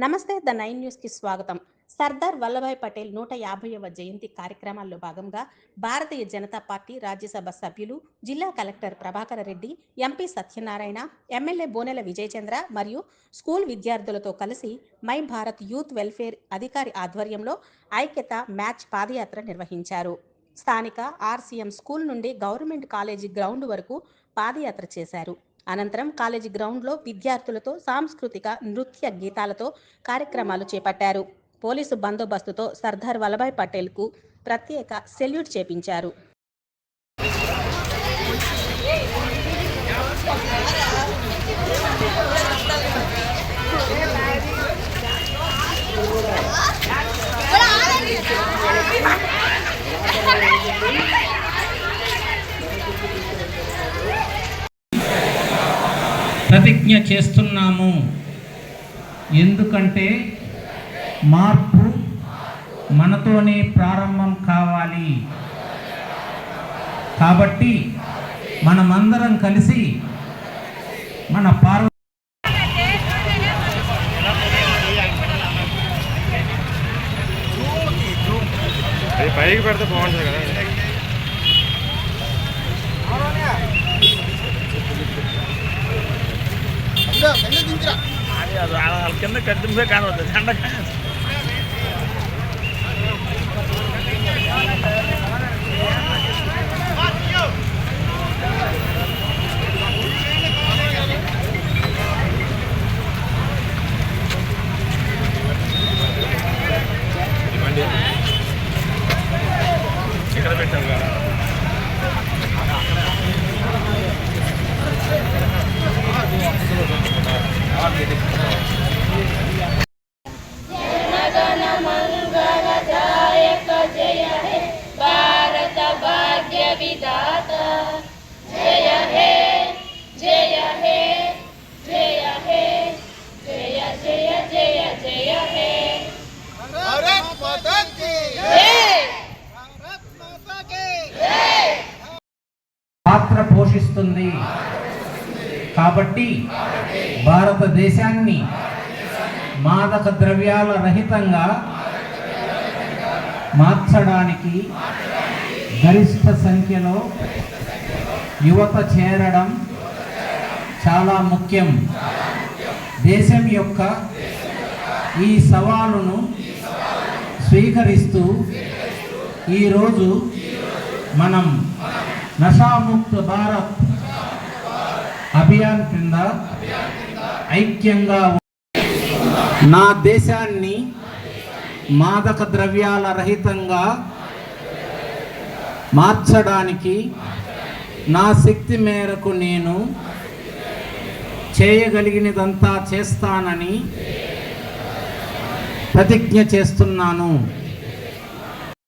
నమస్తే ద 9 న్యూస్కి స్వాగతం. సర్దార్ వల్లభాయ్ పటేల్ 150వ జయంతి కార్యక్రమాల్లో భాగంగా భారతీయ జనతా పార్టీ రాజ్యసభ సభ్యులు, జిల్లా collector Prabhakara Reddy, MP Satyanarayana, MLA Bonela Vijayachandra మరియు స్కూల్ విద్యార్థులతో కలిసి మై భారత్ యూత్ వెల్ఫేర్ అధికారి ఆధ్వర్యంలో ఐక్యత మ్యాచ్ పాదయాత్ర నిర్వహించారు. స్థానిక ఆర్సీఎం స్కూల్ నుండి గవర్నమెంట్ కాలేజీ గ్రౌండ్ వరకు పాదయాత్ర చేశారు. అనంతరం కాలేజీ గ్రౌండ్లో విద్యార్థులతో సాంస్కృతిక నృత్య గీతాలతో కార్యక్రమాలు చేపట్టారు. పోలీసు బందోబస్తుతో సర్దార్ వల్లభాయ్ పటేల్కు ప్రత్యేక సెల్యూట్ చేపించారు. ప్రతిజ్ఞ చేస్తున్నాము. ఎందుకంటే మార్పు మనతోనే ప్రారంభం కావాలి. కాబట్టి మనమందరం కలిసి మన పైకి పెడితే బాగుంటుంది కదా. కింద కట్టింపే కానవద్దు ఎండ ఇక్కడ పెట్టారు కదా. जनगण मंगलदायक जय हे भारत भाग्य विधाता जय हे जय हे जय हे जय जय जय जय हे भारत माता की जय भारत माता की जय పాత్ర పోషిస్తుంది. కాబట్టి భారతదేశాన్ని మాదక ద్రవ్యాల రహితంగా మార్చడానికి గరిష్ట సంఖ్యలో యువత చేరడం చాలా ముఖ్యం. దేశం యొక్క ఈ సవాలును స్వీకరిస్తూ ఈరోజు మనం నషాముక్త భారత్ అభియాన్ కింద ఐక్యంగా నా దేశాన్ని మాదక ద్రవ్యాల రహితంగా మార్చడానికి నా శక్తి మేరకు నేను చేయగలిగినదంతా చేస్తానని ప్రతిజ్ఞ చేస్తున్నాను.